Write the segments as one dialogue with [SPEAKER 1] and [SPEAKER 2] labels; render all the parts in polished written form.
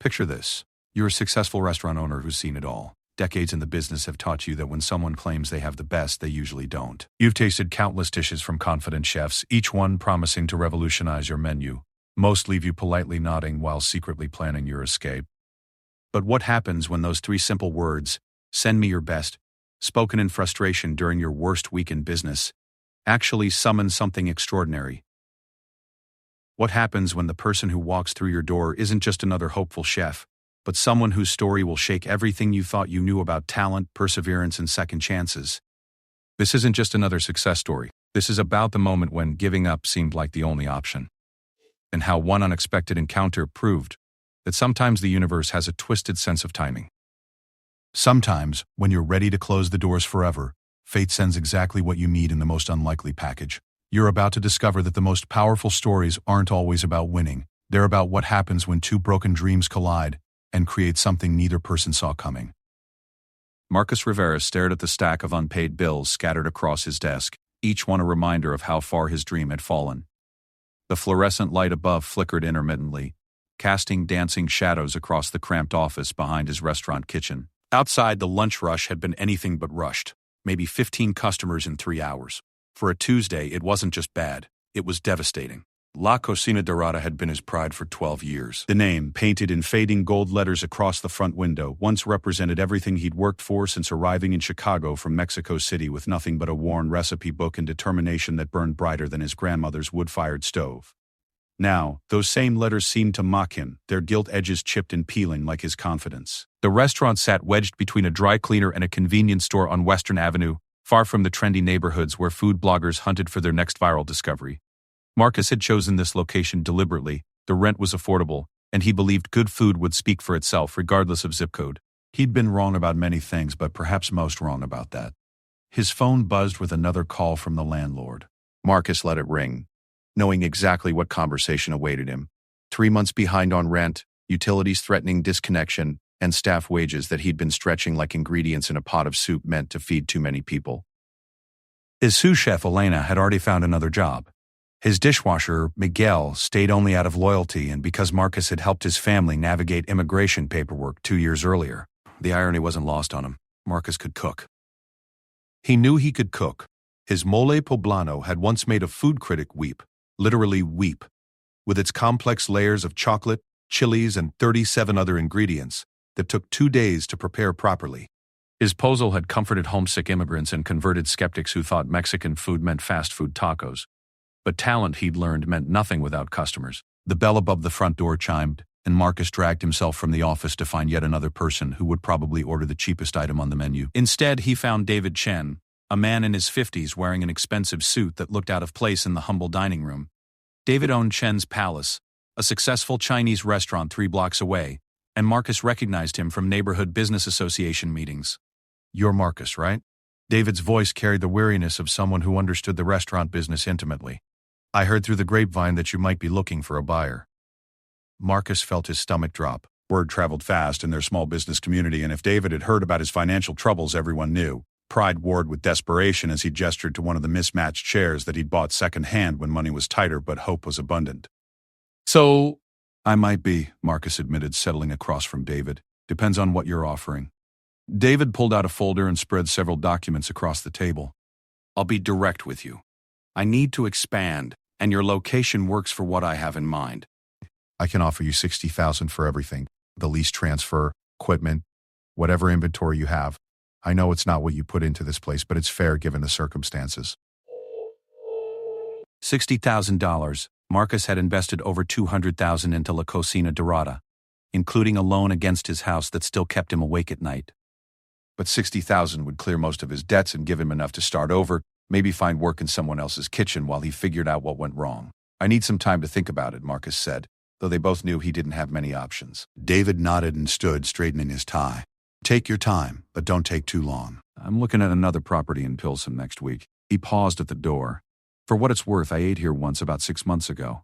[SPEAKER 1] Picture this. You're a successful restaurant owner who's seen it all. Decades in the business have taught you that when someone claims they have the best, they usually don't. You've tasted countless dishes from confident chefs, each one promising to revolutionize your menu. Most leave you politely nodding while secretly planning your escape. But what happens when those three simple words, "Send me your best," spoken in frustration during your worst week in business, actually summon something extraordinary? What happens when the person who walks through your door isn't just another hopeful chef, but someone whose story will shake everything you thought you knew about talent, perseverance, and second chances? This isn't just another success story. This is about the moment when giving up seemed like the only option, and how one unexpected encounter proved that sometimes the universe has a twisted sense of timing. Sometimes, when you're ready to close the doors forever, fate sends exactly what you need in the most unlikely package. You're about to discover that the most powerful stories aren't always about winning. They're about what happens when two broken dreams collide and create something neither person saw coming. Marcus Rivera stared at the stack of unpaid bills scattered across his desk, each one a reminder of how far his dream had fallen. The fluorescent light above flickered intermittently, casting dancing shadows across the cramped office behind his restaurant kitchen. Outside, the lunch rush had been anything but rushed, maybe 15 customers in 3 hours. For a Tuesday, it wasn't just bad, it was devastating. La Cocina Dorada had been his pride for 12 years. The name, painted in fading gold letters across the front window, once represented everything he'd worked for since arriving in Chicago from Mexico City with nothing but a worn recipe book and determination that burned brighter than his grandmother's wood-fired stove. Now, those same letters seemed to mock him, their gilt edges chipped and peeling like his confidence. The restaurant sat wedged between a dry cleaner and a convenience store on Western Avenue, far from the trendy neighborhoods where food bloggers hunted for their next viral discovery. Marcus had chosen this location deliberately, the rent was affordable, and he believed good food would speak for itself regardless of zip code. He'd been wrong about many things, but perhaps most wrong about that. His phone buzzed with another call from the landlord. Marcus let it ring, knowing exactly what conversation awaited him. 3 months behind on rent, utilities threatening disconnection, and staff wages that he'd been stretching like ingredients in a pot of soup meant to feed too many people. His sous chef Elena had already found another job. His dishwasher, Miguel, stayed only out of loyalty and because Marcus had helped his family navigate immigration paperwork 2 years earlier. The irony wasn't lost on him. Marcus could cook. He knew he could cook. His mole poblano had once made a food critic weep, literally weep. With its complex layers of chocolate, chilies, and 37 other ingredients that took 2 days to prepare properly. His pozole had comforted homesick immigrants and converted skeptics who thought Mexican food meant fast food tacos. But talent, he'd learned, meant nothing without customers. The bell above the front door chimed, and Marcus dragged himself from the office to find yet another person who would probably order the cheapest item on the menu. Instead, he found David Chen, a man in his 50s wearing an expensive suit that looked out of place in the humble dining room. David owned Chen's Palace, a successful Chinese restaurant 3 blocks away, and Marcus recognized him from neighborhood business association meetings. "You're Marcus, right?" David's voice carried the weariness of someone who understood the restaurant business intimately. "I heard through the grapevine that you might be looking for a buyer." Marcus felt his stomach drop. Word traveled fast in their small business community, and if David had heard about his financial troubles, everyone knew. Pride warred with desperation as he gestured to one of the mismatched chairs that he'd bought secondhand when money was tighter but hope was abundant. "So, I might be," Marcus admitted, settling across from David. "Depends on what you're offering." David pulled out a folder and spread several documents across the table. "I'll be direct with you. I need to expand, and your location works for what I have in mind. I can offer you $60,000 for everything. The lease transfer, equipment, whatever inventory you have. I know it's not what you put into this place, but it's fair given the circumstances." $60,000. Marcus had invested over $200,000 into La Cocina Dorada, including a loan against his house that still kept him awake at night. But $60,000 would clear most of his debts and give him enough to start over, maybe find work in someone else's kitchen while he figured out what went wrong. "I need some time to think about it," Marcus said, though they both knew he didn't have many options. David nodded and stood, straightening his tie. "Take your time, but don't take too long. I'm looking at another property in Pilsen next week." He paused at the door. "For what it's worth, I ate here once about 6 months ago.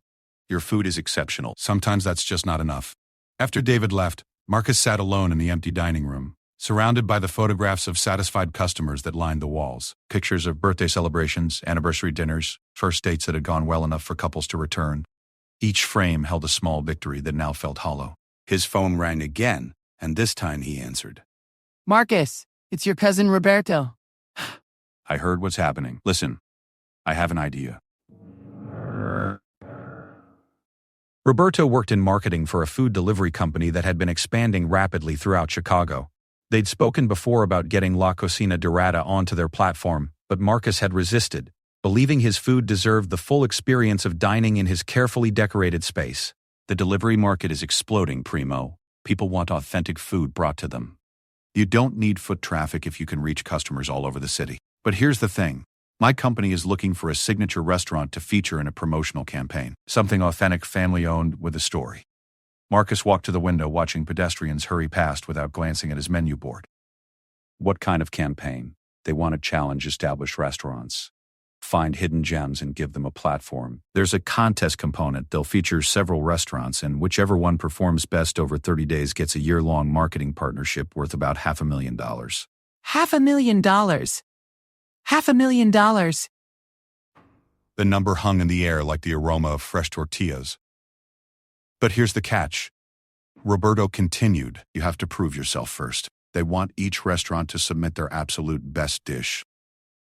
[SPEAKER 1] Your food is exceptional. Sometimes that's just not enough." After David left, Marcus sat alone in the empty dining room, surrounded by the photographs of satisfied customers that lined the walls. Pictures of birthday celebrations, anniversary dinners, first dates that had gone well enough for couples to return. Each frame held a small victory that now felt hollow. His phone rang again, and this time he answered.
[SPEAKER 2] Marcus, it's your cousin Roberto.
[SPEAKER 1] I heard what's happening. Listen, I have an idea. Roberto worked in marketing for a food delivery company that had been expanding rapidly throughout Chicago. They'd spoken before about getting La Cocina Dorada onto their platform, but Marcus had resisted, believing his food deserved the full experience of dining in his carefully decorated space. The delivery market is exploding, Primo. People want authentic food brought to them. You don't need foot traffic if you can reach customers all over the city. But here's the thing. My company is looking for a signature restaurant to feature in a promotional campaign. Something authentic, family-owned, with a story. Marcus walked to the window, watching pedestrians hurry past without glancing at his menu board. What kind of campaign? They want to challenge established restaurants. Find hidden gems and give them a platform. There's a contest component. They'll feature several restaurants, and whichever one performs best over 30 days gets a year-long marketing partnership worth about $500,000.
[SPEAKER 2] $500,000. $500,000.
[SPEAKER 1] The number hung in the air like the aroma of fresh tortillas. But here's the catch. Roberto continued. You have to prove yourself first. They want each restaurant to submit their absolute best dish.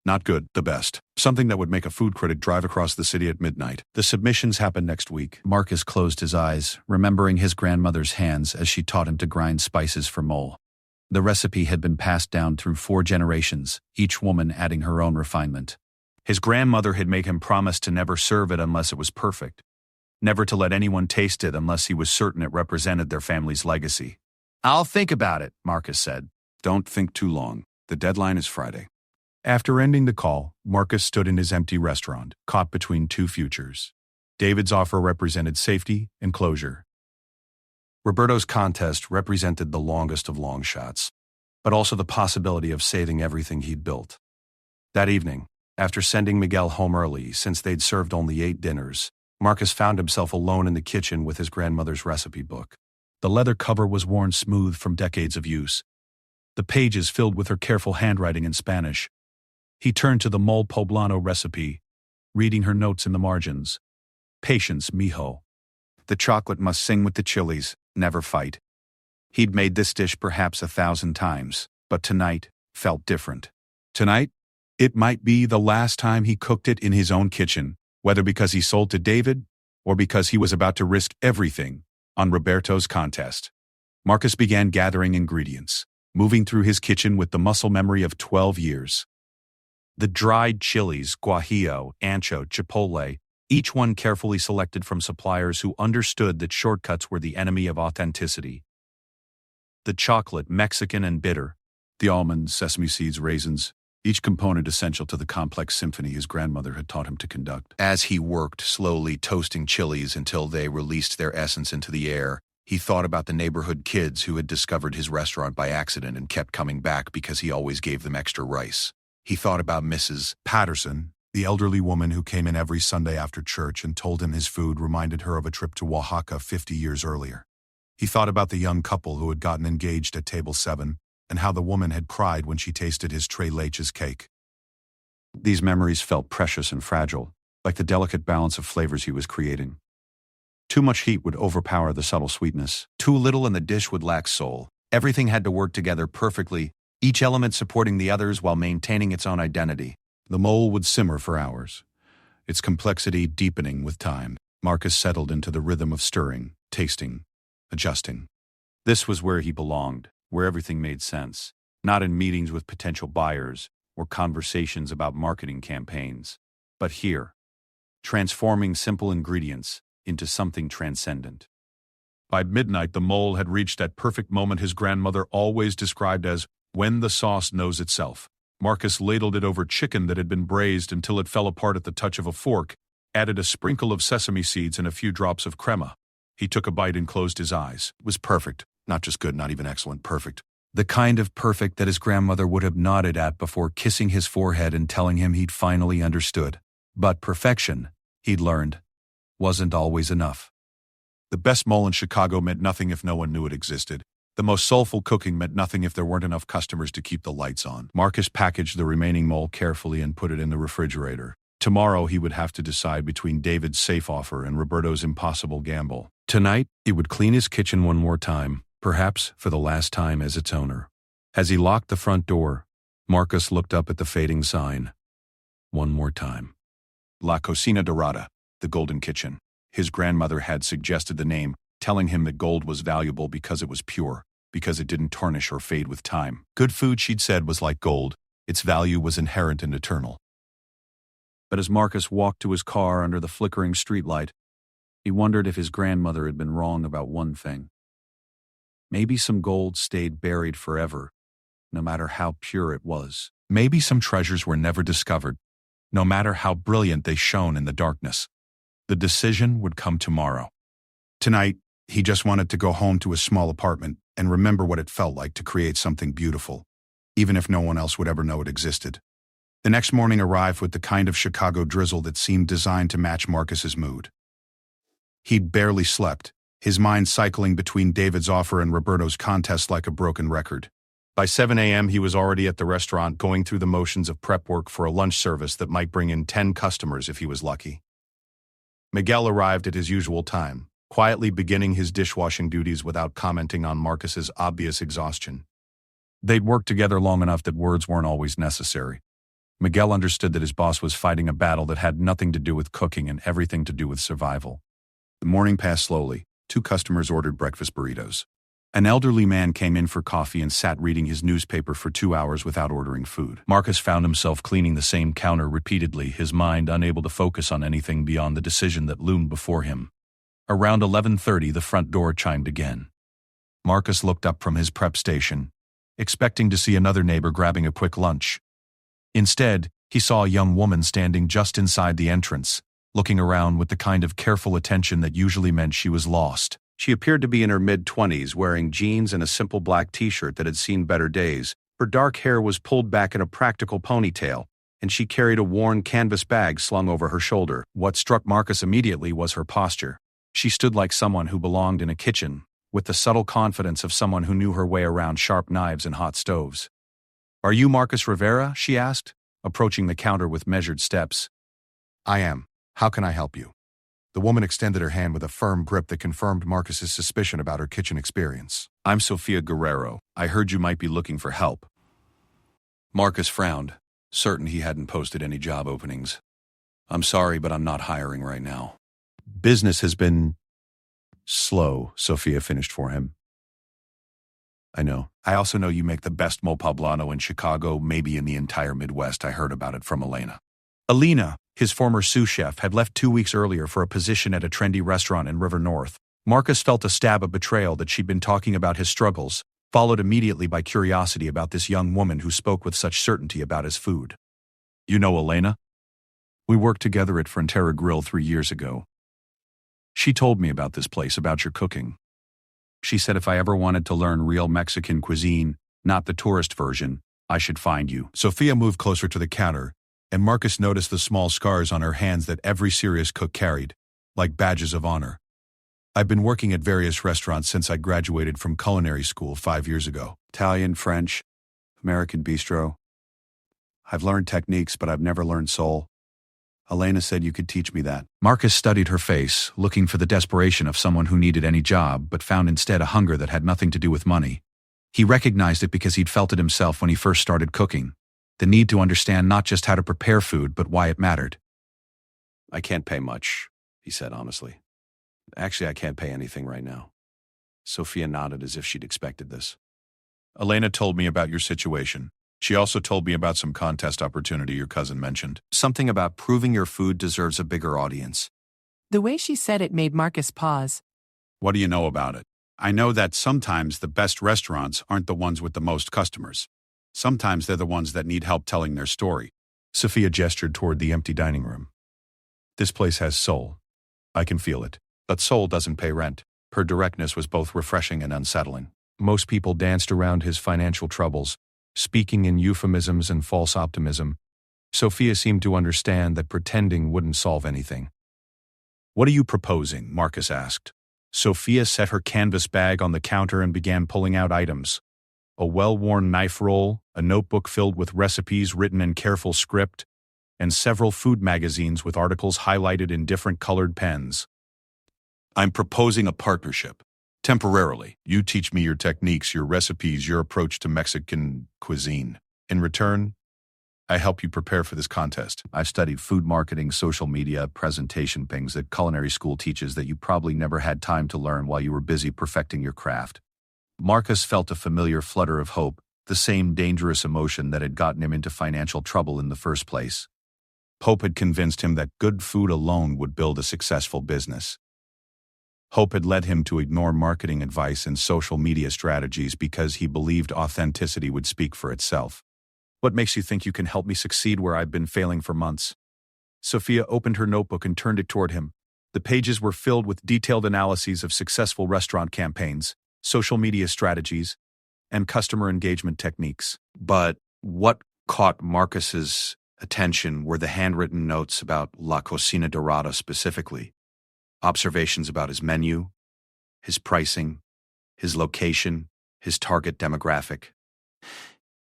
[SPEAKER 1] Not good, the best. Something that would make a food critic drive across the city at midnight. The submissions happen next week. Marcus closed his eyes, remembering his grandmother's hands as she taught him to grind spices for mole. The recipe had been passed down through 4 generations, each woman adding her own refinement. His grandmother had made him promise to never serve it unless it was perfect. Never to let anyone taste it unless he was certain it represented their family's legacy. I'll think about it, Marcus said. Don't think too long. The deadline is Friday. After ending the call, Marcus stood in his empty restaurant, caught between 2 futures. David's offer represented safety and closure. Roberto's contest represented the longest of long shots, but also the possibility of saving everything he'd built. That evening, after sending Miguel home early since they'd served only 8 dinners, Marcus found himself alone in the kitchen with his grandmother's recipe book. The leather cover was worn smooth from decades of use, the pages filled with her careful handwriting in Spanish. He turned to the mole poblano recipe, reading her notes in the margins. Patience, mijo. The chocolate must sing with the chilies, never fight. He'd made this dish perhaps 1,000 times, but tonight felt different. Tonight, it might be the last time he cooked it in his own kitchen, whether because he sold to David or because he was about to risk everything on Roberto's contest. Marcus began gathering ingredients, moving through his kitchen with the muscle memory of 12 years. The dried chilies, guajillo, ancho, chipotle, each one carefully selected from suppliers who understood that shortcuts were the enemy of authenticity. The chocolate, Mexican and bitter, the almonds, sesame seeds, raisins, each component essential to the complex symphony his grandmother had taught him to conduct. As he worked, slowly toasting chilies until they released their essence into the air, he thought about the neighborhood kids who had discovered his restaurant by accident and kept coming back because he always gave them extra rice. He thought about Mrs. Patterson, the elderly woman who came in every Sunday after church and told him his food reminded her of a trip to Oaxaca 50 years earlier. He thought about the young couple who had gotten engaged at table 7 and how the woman had cried when she tasted his Tres Leches cake. These memories felt precious and fragile, like the delicate balance of flavors he was creating. Too much heat would overpower the subtle sweetness. Too little and the dish would lack soul. Everything had to work together perfectly, each element supporting the others while maintaining its own identity. The mole would simmer for hours, its complexity deepening with time. Marcus settled into the rhythm of stirring, tasting, adjusting. This was where he belonged, where everything made sense, not in meetings with potential buyers or conversations about marketing campaigns, but here, transforming simple ingredients into something transcendent. By midnight, the mole had reached that perfect moment his grandmother always described as when the sauce knows itself. Marcus ladled it over chicken that had been braised until it fell apart at the touch of a fork, added a sprinkle of sesame seeds and a few drops of crema. He took a bite and closed his eyes. It was perfect. Not just good, not even excellent, perfect. The kind of perfect that his grandmother would have nodded at before kissing his forehead and telling him he'd finally understood. But perfection, he'd learned, wasn't always enough. The best mole in Chicago meant nothing if no one knew it existed. The most soulful cooking meant nothing if there weren't enough customers to keep the lights on. Marcus packaged the remaining mole carefully and put it in the refrigerator. Tomorrow he would have to decide between David's safe offer and Roberto's impossible gamble. Tonight, it would clean his kitchen one more time, perhaps for the last time as its owner. As he locked the front door, Marcus looked up at the fading sign. One more time. La Cocina Dorada, the Golden Kitchen. His grandmother had suggested the name, telling him that gold was valuable because it was pure, because it didn't tarnish or fade with time. Good food, she'd said, was like gold. Its value was inherent and eternal. But as Marcus walked to his car under the flickering streetlight, he wondered if his grandmother had been wrong about one thing. Maybe some gold stayed buried forever, no matter how pure it was. Maybe some treasures were never discovered, no matter how brilliant they shone in the darkness. The decision would come tomorrow. Tonight, he just wanted to go home to his small apartment and remember what it felt like to create something beautiful, even if no one else would ever know it existed. The next morning arrived with the kind of Chicago drizzle that seemed designed to match Marcus's mood. He'd barely slept, his mind cycling between David's offer and Roberto's contest like a broken record. By 7 a.m., he was already at the restaurant going through the motions of prep work for a lunch service that might bring in 10 customers if he was lucky. Miguel arrived at his usual time, quietly beginning his dishwashing duties without commenting on Marcus's obvious exhaustion. They'd worked together long enough that words weren't always necessary. Miguel understood that his boss was fighting a battle that had nothing to do with cooking and everything to do with survival. The morning passed slowly. 2 customers ordered breakfast burritos. An elderly man came in for coffee and sat reading his newspaper for 2 hours without ordering food. Marcus found himself cleaning the same counter repeatedly, his mind unable to focus on anything beyond the decision that loomed before him. Around 11:30, the front door chimed again. Marcus looked up from his prep station, expecting to see another neighbor grabbing a quick lunch. Instead, he saw a young woman standing just inside the entrance, looking around with the kind of careful attention that usually meant she was lost. She appeared to be in her mid-20s, wearing jeans and a simple black t-shirt that had seen better days. Her dark hair was pulled back in a practical ponytail, and she carried a worn canvas bag slung over her shoulder. What struck Marcus immediately was her posture. She stood like someone who belonged in a kitchen, with the subtle confidence of someone who knew her way around sharp knives and hot stoves. "Are you Marcus Rivera?" she asked, approaching the counter with measured steps. "I am. How can I help you?" The woman extended her hand with a firm grip that confirmed Marcus's suspicion about her kitchen experience. "I'm Sofia Guerrero. I heard you might be looking for help." Marcus frowned, certain he hadn't posted any job openings. "I'm sorry, but I'm not hiring right now." "Business has been slow," Sofia finished for him. "I know. I also know you make the best mole poblano in Chicago, maybe in the entire Midwest. I heard about it from Elena." Alina, his former sous chef, had left 2 weeks earlier for a position at a trendy restaurant in River North. Marcus felt a stab of betrayal that she'd been talking about his struggles, followed immediately by curiosity about this young woman who spoke with such certainty about his food. "You know Elena? We worked together at Frontera Grill 3 years ago. She told me about this place, about your cooking. She said if I ever wanted to learn real Mexican cuisine, not the tourist version, I should find you." Sofia moved closer to the counter, and Marcus noticed the small scars on her hands that every serious cook carried, like badges of honor. "I've been working at various restaurants since I graduated from culinary school 5 years ago. Italian, French, American bistro. I've learned techniques, but I've never learned soul. Elena said you could teach me that." Marcus studied her face, looking for the desperation of someone who needed any job, but found instead a hunger that had nothing to do with money. He recognized it because he'd felt it himself when he first started cooking. The need to understand not just how to prepare food, but why it mattered. "I can't pay much," he said honestly. "Actually, I can't pay anything right now." Sofia nodded as if she'd expected this. "Elena told me about your situation. She also told me about some contest opportunity your cousin mentioned. Something about proving your food deserves a bigger audience."
[SPEAKER 2] The way she said it made Marcus pause.
[SPEAKER 1] "What do you know about it?" "I know that sometimes the best restaurants aren't the ones with the most customers. Sometimes they're the ones that need help telling their story." Sofia gestured toward the empty dining room. "This place has soul. I can feel it. But soul doesn't pay rent." Her directness was both refreshing and unsettling. Most people danced around his financial troubles, speaking in euphemisms and false optimism. Sofia seemed to understand that pretending wouldn't solve anything. "What are you proposing?" Marcus asked. Sofia set her canvas bag on the counter and began pulling out items. A well-worn knife roll, a notebook filled with recipes written in careful script, and several food magazines with articles highlighted in different colored pens. I'm proposing a partnership. Temporarily, you teach me your techniques, your recipes, your approach to Mexican cuisine. In return, I help you prepare for this contest. I've studied food marketing, social media, presentation, things that culinary school teaches that you probably never had time to learn while you were busy perfecting your craft. Marcus felt a familiar flutter of hope, the same dangerous emotion that had gotten him into financial trouble in the first place. Hope had convinced him that good food alone would build a successful business. Hope had led him to ignore marketing advice and social media strategies because he believed authenticity would speak for itself. What makes you think you can help me succeed where I've been failing for months? Sophia opened her notebook and turned it toward him. The pages were filled with detailed analyses of successful restaurant campaigns, social media strategies, and customer engagement techniques. But what caught Marcus's attention were the handwritten notes about La Cocina Dorada specifically. Observations about his menu, his pricing, his location, his target demographic.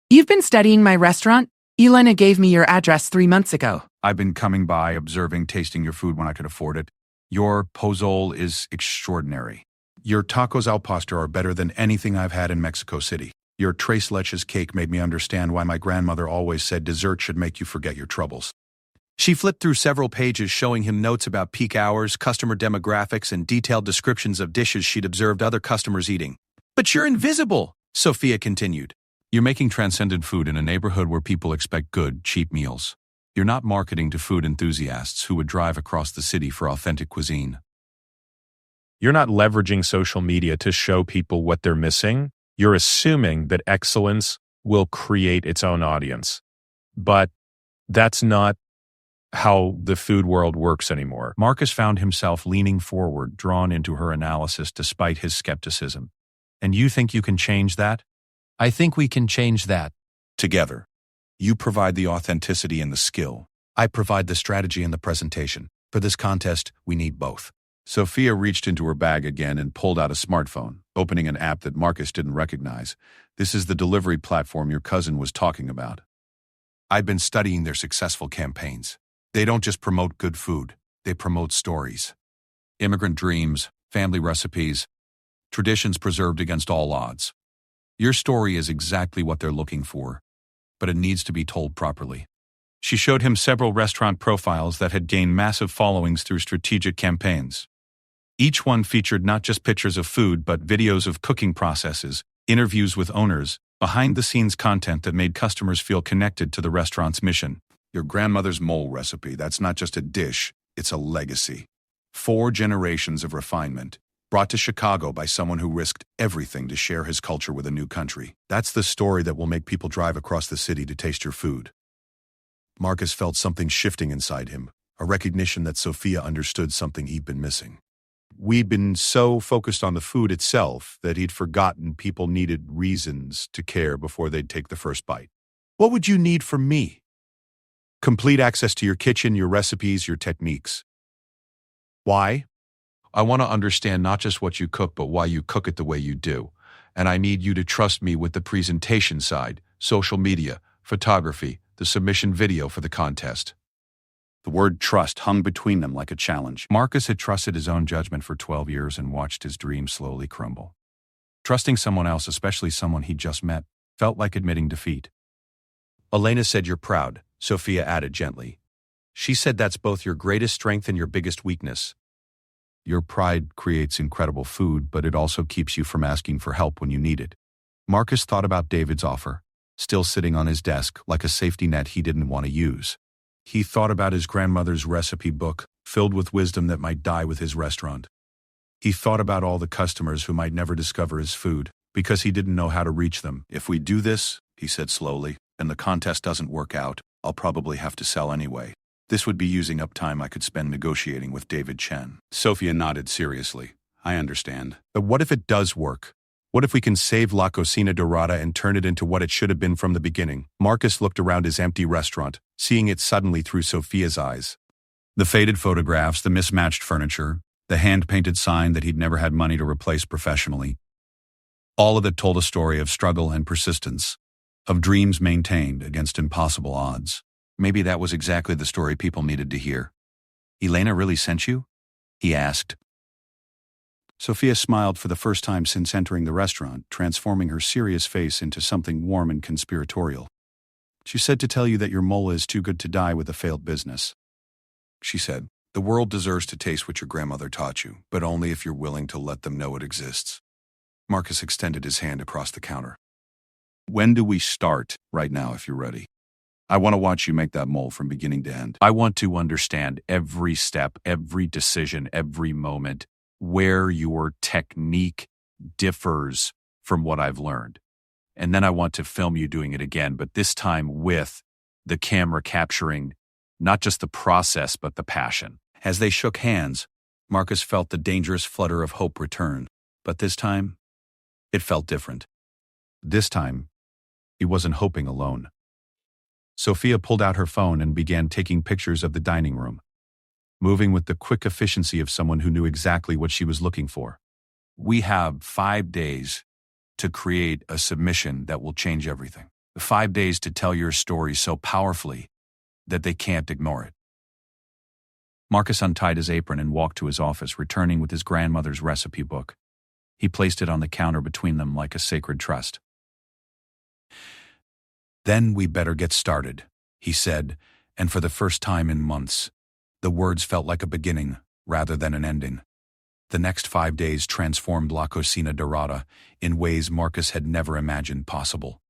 [SPEAKER 2] You've been studying my restaurant? Elena gave me your address 3 months ago.
[SPEAKER 1] I've been coming by, observing, tasting your food when I could afford it. Your pozole is extraordinary. Your tacos al pastor are better than anything I've had in Mexico City. Your tres leches cake made me understand why my grandmother always said dessert should make you forget your troubles. She flipped through several pages showing him notes about peak hours, customer demographics, and detailed descriptions of dishes she'd observed other customers eating. But you're invisible, Sophia continued. You're making transcendent food in a neighborhood where people expect good, cheap meals. You're not marketing to food enthusiasts who would drive across the city for authentic cuisine.
[SPEAKER 3] You're not leveraging social media to show people what they're missing. You're assuming that excellence will create its own audience. But that's not how the food world works anymore.
[SPEAKER 1] Marcus found himself leaning forward, drawn into her analysis despite his skepticism. And you think you can change that?
[SPEAKER 4] I think we can change that.
[SPEAKER 1] Together. You provide the authenticity and the skill. I provide the strategy and the presentation. For this contest, we need both. Sophia reached into her bag again and pulled out a smartphone, opening an app that Marcus didn't recognize. This is the delivery platform your cousin was talking about. I've been studying their successful campaigns. They don't just promote good food, they promote stories. Immigrant dreams, family recipes, traditions preserved against all odds. Your story is exactly what they're looking for, but it needs to be told properly. She showed him several restaurant profiles that had gained massive followings through strategic campaigns. Each one featured not just pictures of food but videos of cooking processes, interviews with owners, behind-the-scenes content that made customers feel connected to the restaurant's mission. Your grandmother's mole recipe, that's not just a dish, it's a legacy. 4 generations of refinement, brought to Chicago by someone who risked everything to share his culture with a new country. That's the story that will make people drive across the city to taste your food. Marcus felt something shifting inside him, a recognition that Sophia understood something he'd been missing. We'd been so focused on the food itself that he'd forgotten people needed reasons to care before they'd take the first bite. What would you need from me? Complete access to your kitchen, your recipes, your techniques. Why? I want to understand not just what you cook, but why you cook it the way you do. And I need you to trust me with the presentation side, social media, photography, the submission video for the contest. The word trust hung between them like a challenge. Marcus had trusted his own judgment for 12 years and watched his dreams slowly crumble. Trusting someone else, especially someone he'd just met, felt like admitting defeat. Elena said you're proud, Sophia added gently. She said that's both your greatest strength and your biggest weakness. Your pride creates incredible food, but it also keeps you from asking for help when you need it. Marcus thought about David's offer, still sitting on his desk like a safety net he didn't want to use. He thought about his grandmother's recipe book, filled with wisdom that might die with his restaurant. He thought about all the customers who might never discover his food, because he didn't know how to reach them. If we do this, he said slowly, and the contest doesn't work out, I'll probably have to sell anyway. This would be using up time I could spend negotiating with David Chen. Sophia nodded seriously. I understand. But what if it does work? What if we can save La Cocina Dorada and turn it into what it should have been from the beginning? Marcus looked around his empty restaurant, seeing it suddenly through Sophia's eyes. The faded photographs, the mismatched furniture, the hand-painted sign that he'd never had money to replace professionally. All of it told a story of struggle and persistence, of dreams maintained against impossible odds. Maybe that was exactly the story people needed to hear. Elena really sent you? He asked. Sophia smiled for the first time since entering the restaurant, transforming her serious face into something warm and conspiratorial. She said to tell you that your mole is too good to die with a failed business. She said, the world deserves to taste what your grandmother taught you, but only if you're willing to let them know it exists. Marcus extended his hand across the counter. When do we start? Right now, if you're ready. I want to watch you make that mole from beginning to end.
[SPEAKER 3] I want to understand every step, every decision, every moment, where your technique differs from what I've learned. And then I want to film you doing it again, but this time with the camera capturing not just the process, but the passion.
[SPEAKER 1] As they shook hands, Marcus felt the dangerous flutter of hope return. But this time, it felt different. This time, he wasn't hoping alone. Sophia pulled out her phone and began taking pictures of the dining room, moving with the quick efficiency of someone who knew exactly what she was looking for. We have 5 days to create a submission that will change everything. 5 days to tell your story so powerfully that they can't ignore it. Marcus untied his apron and walked to his office, returning with his grandmother's recipe book. He placed it on the counter between them like a sacred trust. Then we better get started, he said, and for the first time in months, the words felt like a beginning rather than an ending. The next 5 days transformed La Cocina Dorada in ways Marcus had never imagined possible.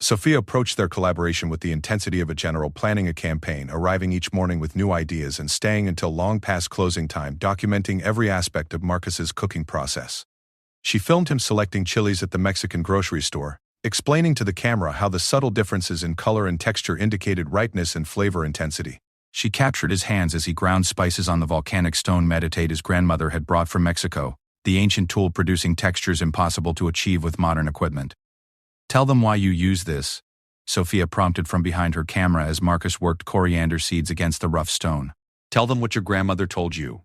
[SPEAKER 5] Sophia approached their collaboration with the intensity of a general planning a campaign, arriving each morning with new ideas and staying until long past closing time, documenting every aspect of Marcus's cooking process. She filmed him selecting chilies at the Mexican grocery store, explaining to the camera how the subtle differences in color and texture indicated ripeness and flavor intensity.
[SPEAKER 1] She captured his hands as he ground spices on the volcanic stone meditate his grandmother had brought from Mexico, the ancient tool producing textures impossible to achieve with modern equipment. Tell them why you use this, Sophia prompted from behind her camera as Marcus worked coriander seeds against the rough stone. Tell them what your grandmother told you.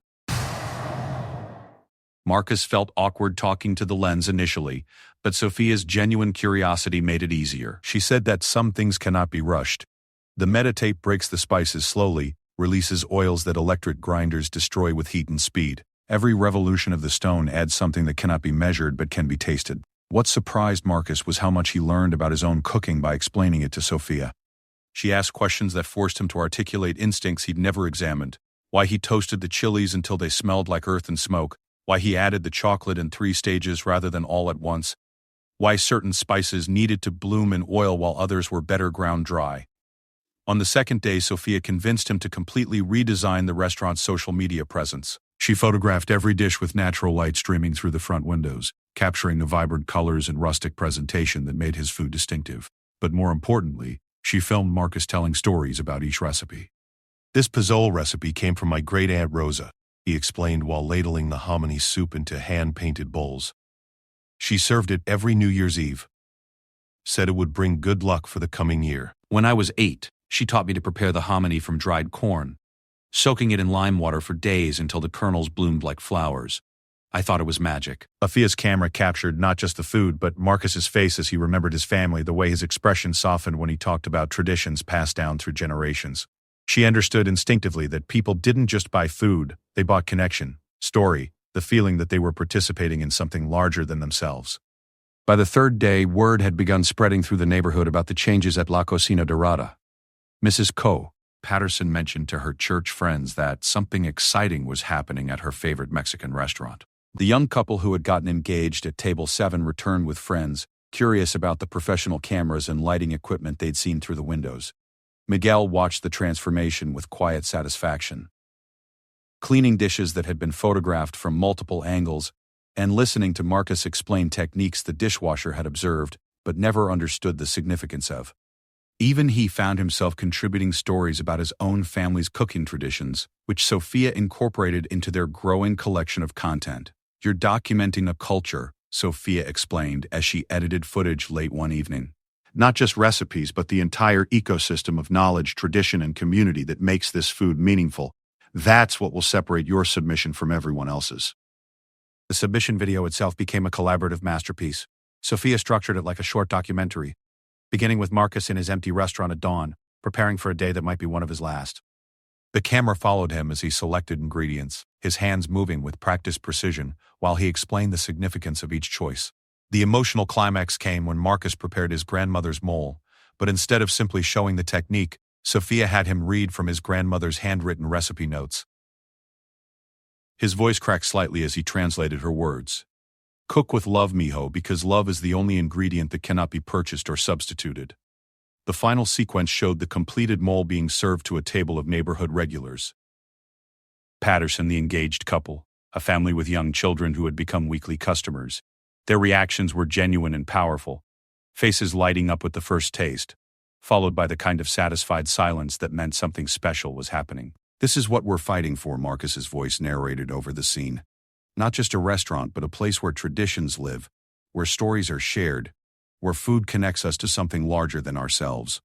[SPEAKER 1] Marcus felt awkward talking to the lens initially, but Sophia's genuine curiosity made it easier.
[SPEAKER 5] She said that some things cannot be rushed. The meditate breaks the spices slowly, releases oils that electric grinders destroy with heat and speed. Every revolution of the stone adds something that cannot be measured but can be tasted. What surprised Marcus was how much he learned about his own cooking by explaining it to Sophia. She asked questions that forced him to articulate instincts he'd never examined. Why he toasted the chilies until they smelled like earth and smoke. Why he added the chocolate in 3 stages rather than all at once. Why certain spices needed to bloom in oil while others were better ground dry. On the second day, Sophia convinced him to completely redesign the restaurant's social media presence. She photographed every dish with natural light streaming through the front windows, capturing the vibrant colors and rustic presentation that made his food distinctive. But more importantly, she filmed Marcus telling stories about each recipe. This pozole recipe came from my great-aunt Rosa, he explained while ladling the hominy soup into hand-painted bowls. She served it every New Year's Eve. Said it would bring good luck for the coming year.
[SPEAKER 1] When I was 8, she taught me to prepare the hominy from dried corn, soaking it in lime water for days until the kernels bloomed like flowers. I thought it was magic.
[SPEAKER 5] Sophia's camera captured not just the food, but Marcus's face as he remembered his family, the way his expression softened when he talked about traditions passed down through generations. She understood instinctively that people didn't just buy food, they bought connection, story, the feeling that they were participating in something larger than themselves.
[SPEAKER 1] By the 3rd day, word had begun spreading through the neighborhood about the changes at La Cocina Dorada. Mrs. Patterson mentioned to her church friends that something exciting was happening at her favorite Mexican restaurant. The young couple who had gotten engaged at Table 7 returned with friends, curious about the professional cameras and lighting equipment they'd seen through the windows. Miguel watched the transformation with quiet satisfaction, cleaning dishes that had been photographed from multiple angles and listening to Marcus explain techniques the dishwasher had observed but never understood the significance of. Even he found himself contributing stories about his own family's cooking traditions, which Sophia incorporated into their growing collection of content. You're documenting a culture, Sophia explained as she edited footage late one evening. Not just recipes, but the entire ecosystem of knowledge, tradition, and community that makes this food meaningful. That's what will separate your submission from everyone else's. The submission video itself became a collaborative masterpiece. Sophia structured it like a short documentary, beginning with Marcus in his empty restaurant at dawn, preparing for a day that might be one of his last.
[SPEAKER 5] The camera followed him as he selected ingredients, his hands moving with practiced precision while he explained the significance of each choice. The emotional climax came when Marcus prepared his grandmother's mole, but instead of simply showing the technique, Sophia had him read from his grandmother's handwritten recipe notes. His voice cracked slightly as he translated her words. "Cook with love, mijo, because love is the only ingredient that cannot be purchased or substituted." The final sequence showed the completed mole being served to a table of neighborhood regulars. Patterson, the engaged couple, a family with young children who had become weekly customers. Their reactions were genuine and powerful, faces lighting up with the first taste, followed by the kind of satisfied silence that meant something special was happening. "This is what we're fighting for," Marcus's voice narrated over the scene. "Not just a restaurant, but a place where traditions live, where stories are shared, where food connects us to something larger than ourselves.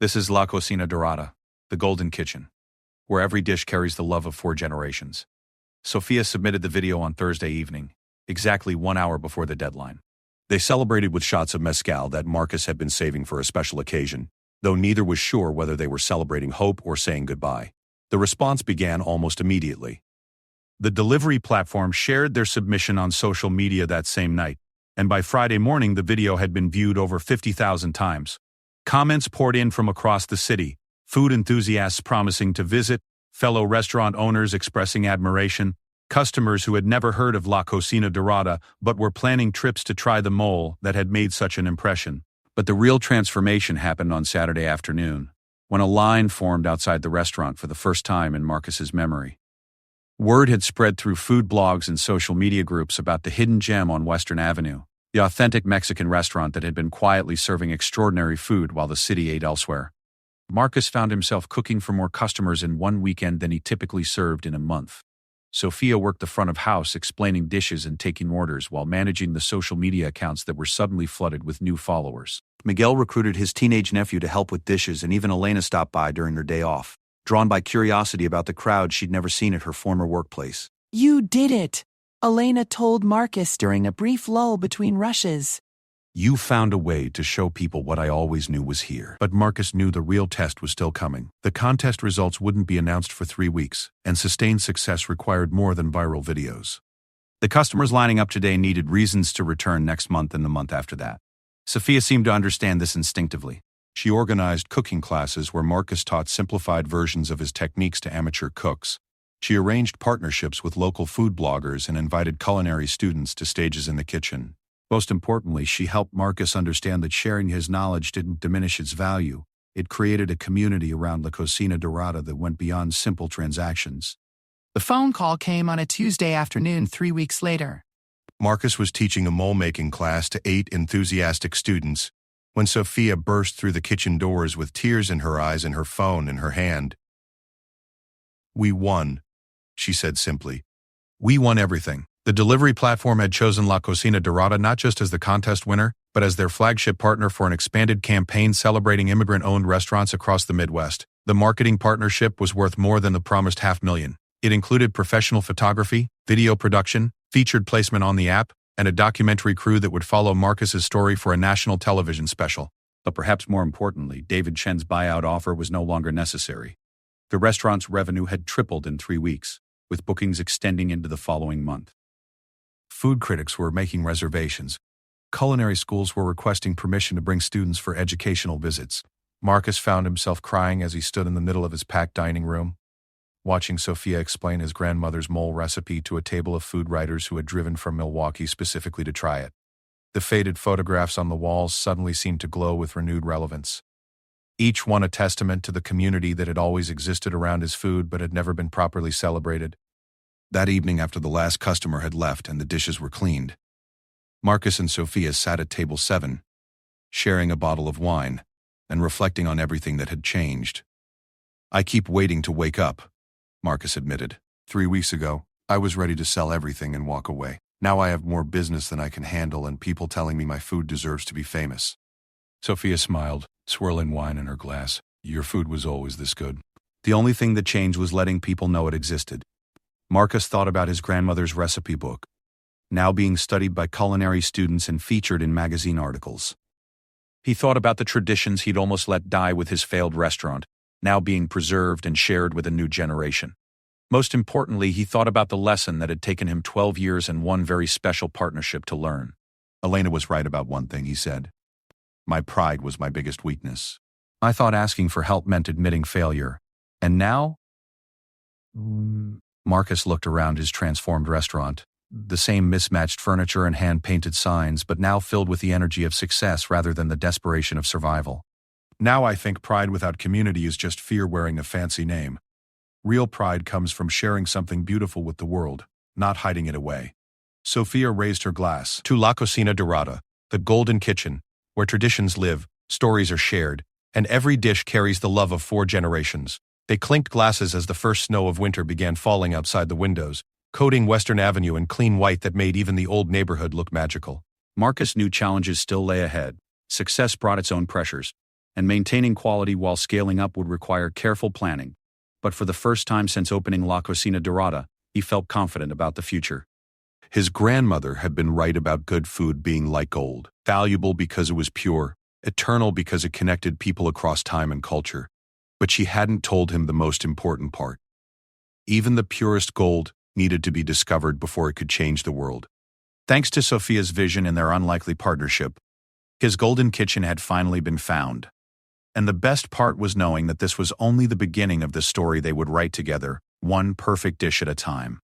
[SPEAKER 5] This is La Cocina Dorada, the Golden Kitchen, where every dish carries the love of 4 generations." Sophia submitted the video on Thursday evening, exactly 1 hour before the deadline. They celebrated with shots of mezcal that Marcus had been saving for a special occasion, though neither was sure whether they were celebrating hope or saying goodbye. The response began almost immediately. The delivery platform shared their submission on social media that same night, and by Friday morning the video had been viewed over 50,000 times. Comments poured in from across the city, food enthusiasts promising to visit, fellow restaurant owners expressing admiration, customers who had never heard of La Cocina Dorada but were planning trips to try the mole that had made such an impression. But the real transformation happened on Saturday afternoon, when a line formed outside the restaurant for the first time in Marcus's memory. Word had spread through food blogs and social media groups about the hidden gem on Western Avenue, the authentic Mexican restaurant that had been quietly serving extraordinary food while the city ate elsewhere. Marcus found himself cooking for more customers in one weekend than he typically served in a month. Sophia worked the front of house explaining dishes and taking orders while managing the social media accounts that were suddenly flooded with new followers. Miguel recruited his teenage nephew to help with dishes, and even Elena stopped by during her day off, drawn by curiosity about the crowd she'd never seen at her former workplace.
[SPEAKER 2] You did it, Elena told Marcus during a brief lull between rushes.
[SPEAKER 5] "You found a way to show people what I always knew was here." But Marcus knew the real test was still coming. The contest results wouldn't be announced for 3 weeks, and sustained success required more than viral videos. The customers lining up today needed reasons to return next month and the month after that. Sophia seemed to understand this instinctively. She organized cooking classes where Marcus taught simplified versions of his techniques to amateur cooks. She arranged partnerships with local food bloggers and invited culinary students to stages in the kitchen. Most importantly, she helped Marcus understand that sharing his knowledge didn't diminish its value. It created a community around La Cocina Dorada that went beyond simple transactions.
[SPEAKER 2] The phone call came on a Tuesday afternoon 3 weeks later.
[SPEAKER 5] Marcus was teaching a mole-making class to 8 enthusiastic students when Sophia burst through the kitchen doors with tears in her eyes and her phone in her hand. "We won," she said simply. "We won everything." The delivery platform had chosen La Cocina Dorada not just as the contest winner, but as their flagship partner for an expanded campaign celebrating immigrant-owned restaurants across the Midwest. The marketing partnership was worth more than the promised $500,000. It included professional photography, video production, featured placement on the app, and a documentary crew that would follow Marcus's story for a national television special. But perhaps more importantly, David Chen's buyout offer was no longer necessary. The restaurant's revenue had tripled in 3 weeks, with bookings extending into the following month. Food critics were making reservations. Culinary schools were requesting permission to bring students for educational visits. Marcus found himself crying as he stood in the middle of his packed dining room, watching Sophia explain his grandmother's mole recipe to a table of food writers who had driven from Milwaukee specifically to try it. The faded photographs on the walls suddenly seemed to glow with renewed relevance, each one a testament to the community that had always existed around his food but had never been properly celebrated. That evening, after the last customer had left and the dishes were cleaned, Marcus and Sophia sat at table 7, sharing a bottle of wine and reflecting on everything that had changed. "I keep waiting to wake up," Marcus admitted. 3 weeks ago, I was ready to sell everything and walk away. Now I have more business than I can handle and people telling me my food deserves to be famous." Sophia smiled, swirling wine in her glass. "Your food was always this good." The only thing that changed was letting people know it existed. Marcus thought about his grandmother's recipe book, now being studied by culinary students and featured in magazine articles. He thought about the traditions he'd almost let die with his failed restaurant,
[SPEAKER 1] now being preserved and shared with a new generation. Most importantly, he thought about the lesson that had taken him 12 years and one very special partnership to learn.
[SPEAKER 5] Elena was right about one thing, he said. My pride was my biggest weakness.
[SPEAKER 1] I thought asking for help meant admitting failure. And now? Marcus looked around his transformed restaurant. The same mismatched furniture and hand-painted signs, but now filled with the energy of success rather than the desperation of survival.
[SPEAKER 5] Now I think pride without community is just fear wearing a fancy name. Real pride comes from sharing something beautiful with the world, not hiding it away. Sophia raised her glass.
[SPEAKER 3] To La Cocina Dorada, the golden kitchen, where traditions live, stories are shared, and every dish carries the love of 4 generations. They clinked glasses as the first snow of winter began falling outside the windows, coating Western Avenue in clean white that made even the old neighborhood look magical.
[SPEAKER 1] Marcus knew challenges still lay ahead. Success brought its own pressures, and maintaining quality while scaling up would require careful planning. But for the first time since opening La Cocina Dorada, he felt confident about the future.
[SPEAKER 5] His grandmother had been right about good food being like gold, valuable because it was pure, eternal because it connected people across time and culture. But she hadn't told him the most important part. Even the purest gold needed to be discovered before it could change the world.
[SPEAKER 1] Thanks to Sophia's vision and their unlikely partnership, his golden kitchen had finally been found. And the best part was knowing that this was only the beginning of the story they would write together, one perfect dish at a time.